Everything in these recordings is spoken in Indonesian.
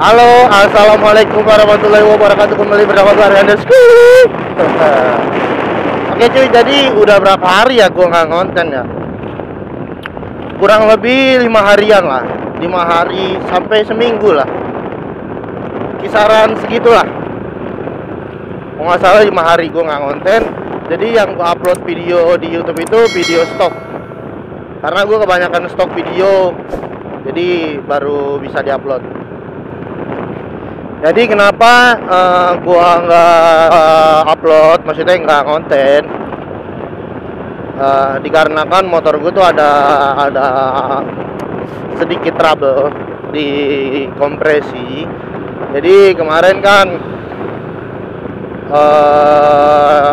Halo, assalamualaikum warahmatullahi wabarakatuh. Kembali bersama gue Aryan Deski. Oke cuy, jadi udah berapa hari ya gue nggak ngonten ya? Kurang lebih 5 harian lah, 5 hari sampai seminggu lah, kisaran segitulah. Kalau nggak salah 5 hari gue nggak ngonten. Jadi yang gue upload video di YouTube itu video stok, karena gue kebanyakan stok video, jadi baru bisa diupload. Jadi kenapa gua nggak upload, maksudnya nggak konten? Dikarenakan motor gua tuh ada sedikit trouble di kompresi. Jadi kemarin kan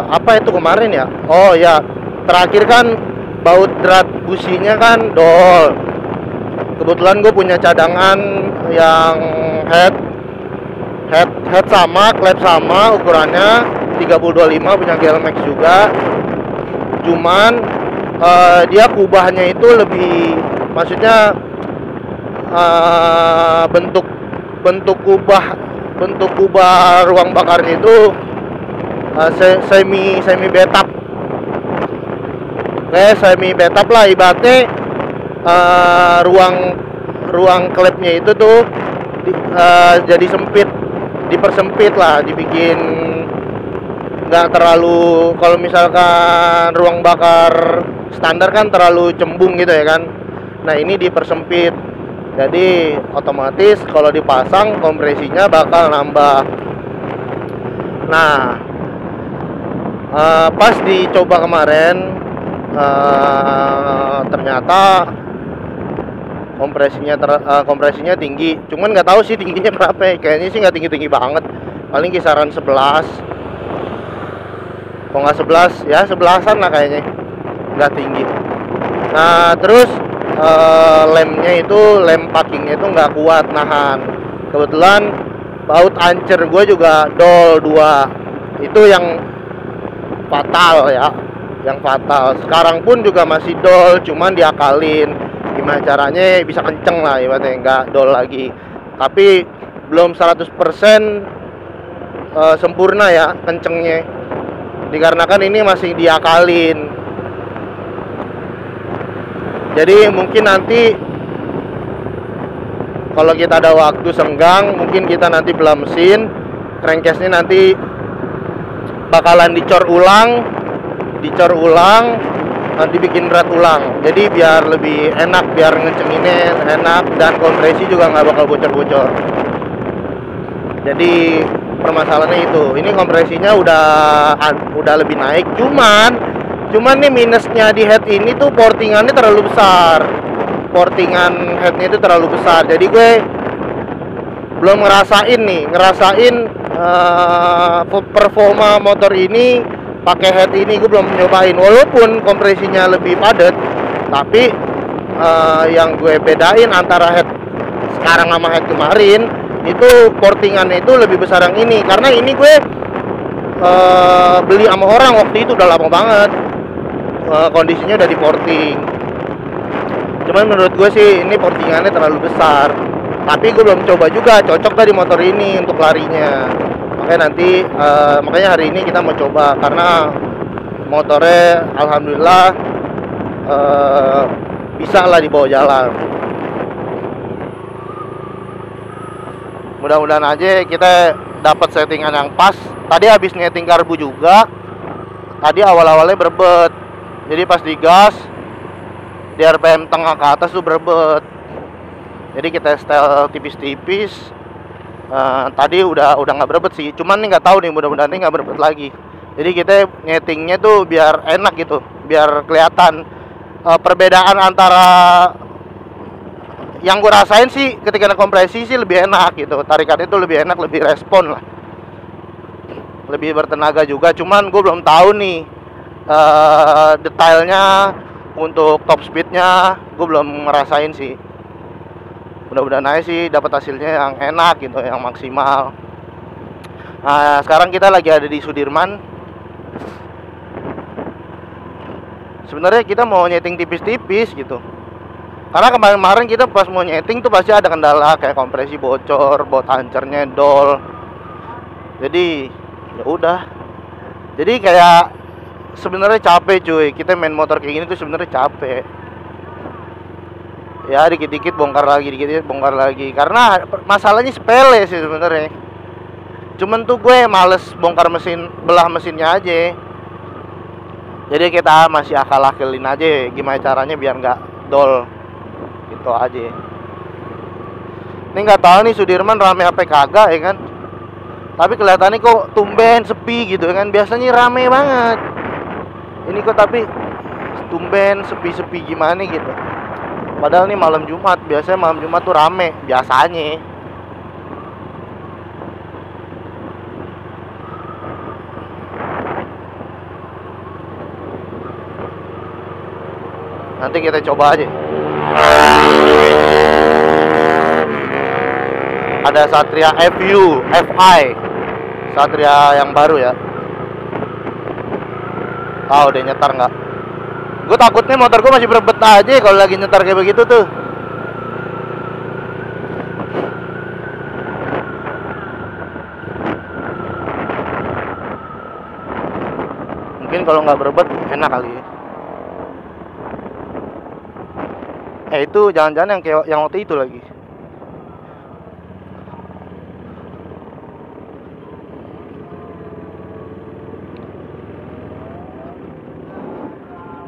apa itu kemarin ya? Oh ya, terakhir kan baut drat businya kan dol. Kebetulan gue punya cadangan yang head sama, klep sama, ukurannya 3025, punya GLMAX juga. Cuman dia kubahnya itu lebih, maksudnya bentuk kubah ruang bakarnya itu semi betap. Kayak semi betap lah ibaratnya. Ruang klepnya itu tuh jadi sempit, dipersempit lah, dibikin nggak terlalu, kalau misalkan ruang bakar standar kan terlalu cembung gitu ya kan. Nah ini dipersempit, jadi otomatis kalau dipasang kompresinya bakal nambah. Nah pas dicoba kemarin ternyata kompresinya tinggi, cuman nggak tahu sih tingginya berapa ya. Kayaknya sih nggak tinggi banget, paling kisaran 11, kalau nggak 11 ya 11-an lah kayaknya, nggak tinggi. Nah terus lemnya itu, lem packingnya itu nggak kuat nahan. Kebetulan baut ancer gue juga dol 2, itu yang fatal ya, yang fatal. Sekarang pun juga masih dol, cuman diakalin. Gimana caranya bisa kenceng lah, ibaratnya nggak dol lagi. Tapi belum 100% sempurna ya kencengnya, dikarenakan ini masih diakalin. Jadi mungkin nanti kalau kita ada waktu senggang, mungkin kita nanti belah mesin, crankcase-nya nanti bakalan dicor ulang, nanti bikin berat ulang, jadi biar lebih enak, biar ngecenginnya enak, dan kompresi juga nggak bakal bocor-bocor. Jadi permasalahannya itu, ini kompresinya udah lebih naik, cuman nih minusnya di head ini tuh portingannya terlalu besar, portingan headnya itu terlalu besar. Jadi gue belum ngerasain performa motor ini pakai head ini. Gue belum nyobain, walaupun kompresinya lebih padat, tapi yang gue bedain antara head sekarang sama head kemarin itu portingannya itu lebih besar yang ini. Karena ini gue beli sama orang waktu itu udah lama banget, kondisinya udah di porting. Cuman menurut gue sih ini portingannya terlalu besar, tapi gue belum coba juga cocok dari motor ini untuk larinya. Makanya hari ini kita mau coba, karena motornya alhamdulillah bisa lah dibawa jalan. Mudah-mudahan aja kita dapat settingan yang pas. Tadi habis nyeting karbu juga, tadi awal-awalnya berbet, jadi pas digas di RPM tengah ke atas tuh berbet. Jadi kita setel tipis-tipis. Tadi udah nggak berebet sih, cuman nih nggak tahu nih, mudah-mudahan nih nggak berebet lagi. Jadi kita nyetingnya tuh biar enak gitu, biar kelihatan perbedaan antara yang gue rasain sih ketika kompresi sih lebih enak gitu, tarikannya itu lebih enak, lebih respon lah, lebih bertenaga juga. Cuman gue belum tahu nih detailnya untuk top speednya, gue belum ngerasain sih. Mudah-mudahan aja sih dapat hasilnya yang enak gitu, yang maksimal. Nah sekarang kita lagi ada di Sudirman. Sebenarnya kita mau nyeting tipis-tipis gitu, Karena kemarin-kemarin kita pas mau nyeting tuh pasti ada kendala kayak kompresi bocor, baut ancernya dol. Jadi ya udah. Jadi kayak sebenarnya capek cuy. Kita main motor kayak gini tuh sebenarnya capek. Ya dikit-dikit bongkar lagi, dikit-dikit bongkar lagi. Karena masalahnya sepele sih sebenarnya. Cuman tuh gue males bongkar mesin, belah mesinnya aja. Jadi kita masih akal-akalin aja gimana caranya biar nggak dol. Gitu aja. Ini nggak tahu nih Sudirman rame apa kagak ya kan? Tapi kelihatannya kok tumben sepi gitu kan? Biasanya rame banget. Ini kok tapi tumben sepi-sepi gimana gitu. Padahal nih malam Jumat, biasanya malam Jumat tuh rame biasanya. Nanti kita coba aja. Ada Satria FU, FI, Satria yang baru ya. Tahu deh nyetar nggak? Gue takutnya motor gue masih berebet aja kalau lagi nyetar kayak begitu tuh. Mungkin kalau nggak berebet enak kali ya. Itu jangan-jangan yang kayak yang waktu itu lagi.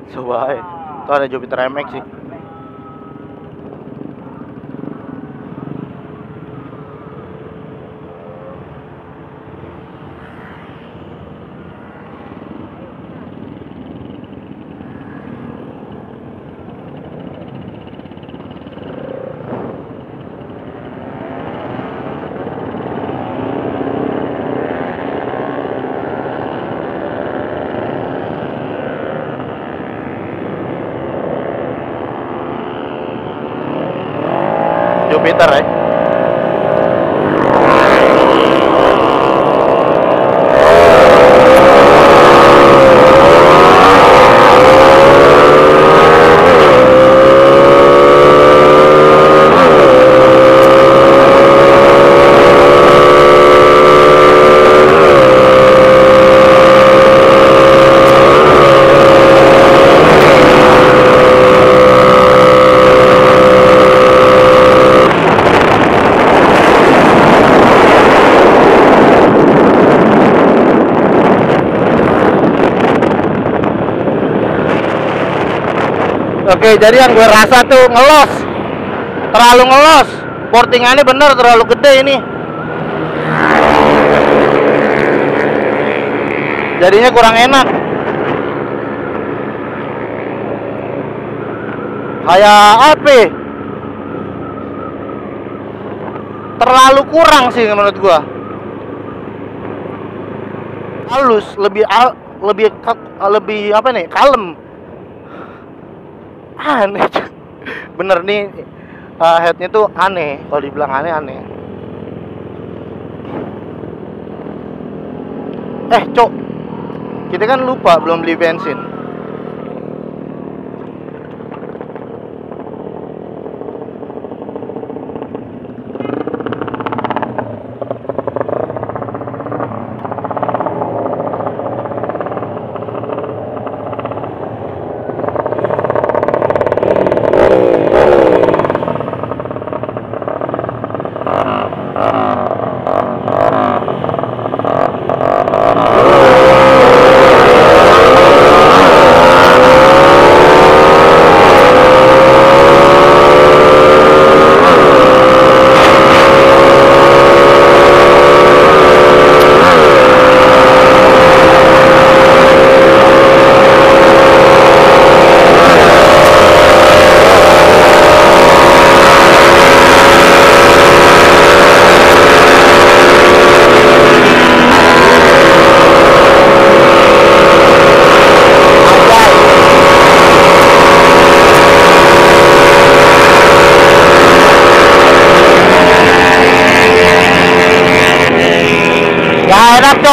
Coba itu ada Jupiter MX sih. Jupiter ya. Oke, jadi yang gue rasa tuh ngelos, terlalu ngelos. Portingannya bener terlalu gede ini. Jadinya kurang enak. Kayak apa? Terlalu kurang sih menurut gue. Halus, lebih apa nih? Kalem. Aneh. Bener nih, headnya tuh aneh. Kalau dibilang aneh. Cok, kita kan lupa belum beli bensin.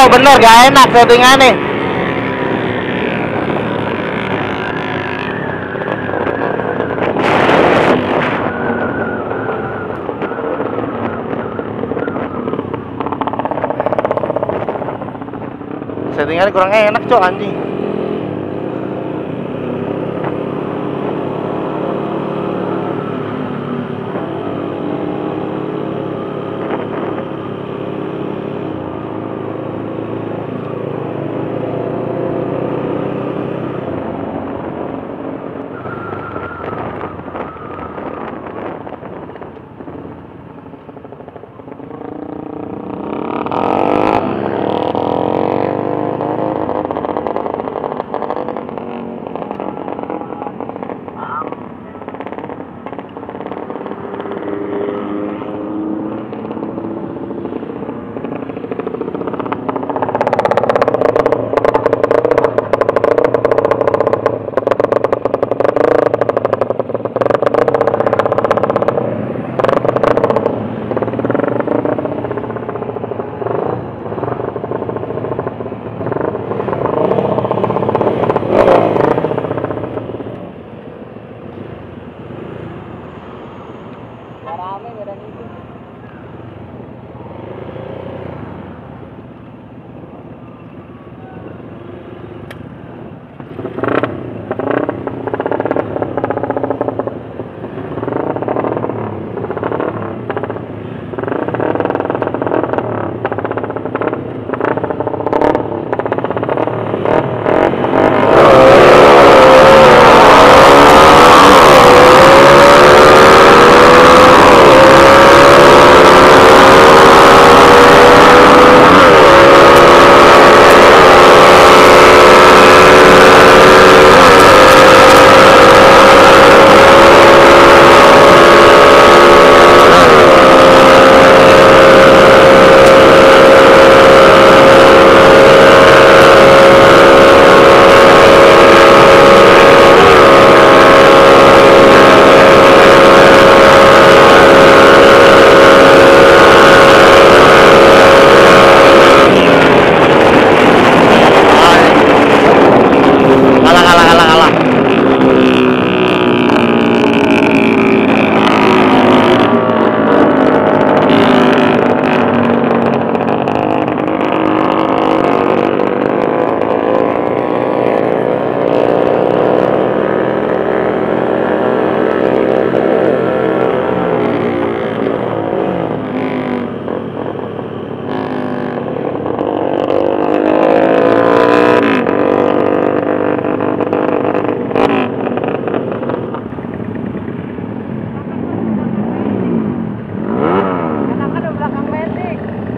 Bener gak enak settingannya. Settingannya kurang enak cok anjing.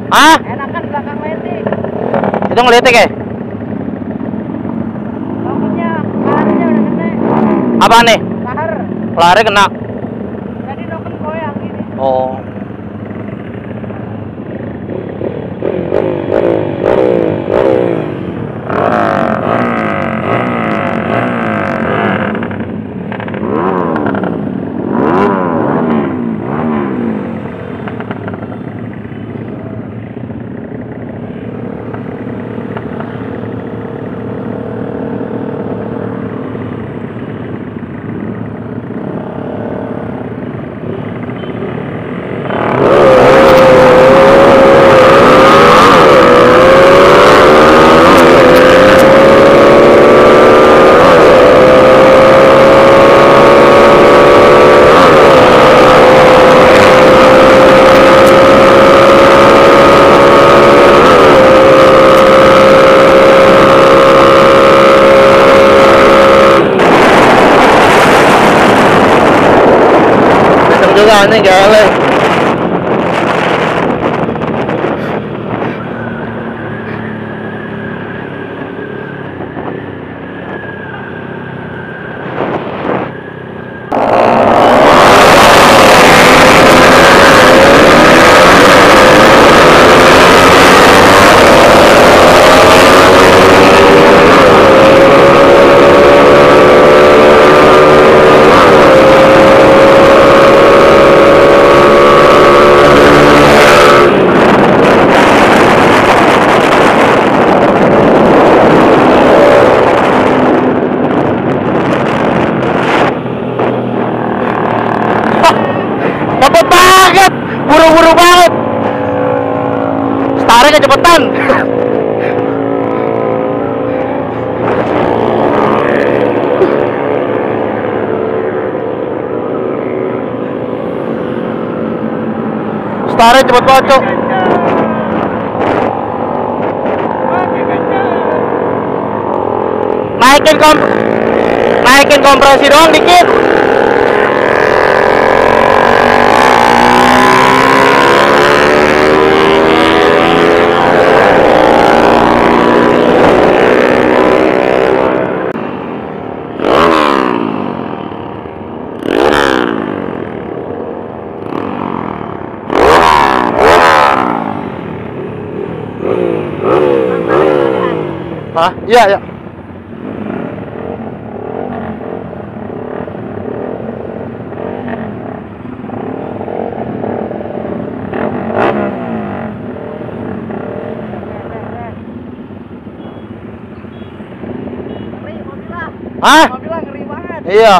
Ah? Enakan belakang metik. Itu ngelitik ya? Pokoknya laharnya udah gede. Apa nih? Lahar. Lari kena. Jadi noken goyang gini. Oh. Juga nih gale. Cepet banget, buru-buru banget. Starnya kecepetan. Tarik cepet banget, Cok. Naikin kompresi doang dikit. Hah? Iya, ya. Hah? Mobilnya ngeri banget. Iya.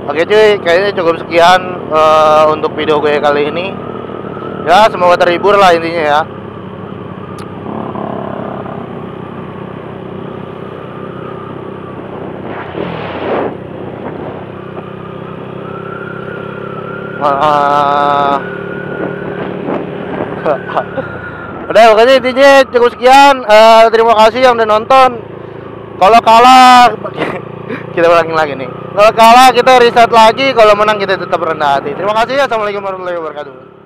Oke cuy, kayaknya cukup sekian untuk video gue kali ini. Ya, semoga terhibur lah intinya ya. Udah, pokoknya intinya cukup sekian. Terima kasih yang udah nonton. Kalau kalah kita ulangin lagi nih. Kalau kalah kita reset lagi, kalau menang kita tetap rendah hati. Terima kasih. Assalamualaikum warahmatullahi wabarakatuh.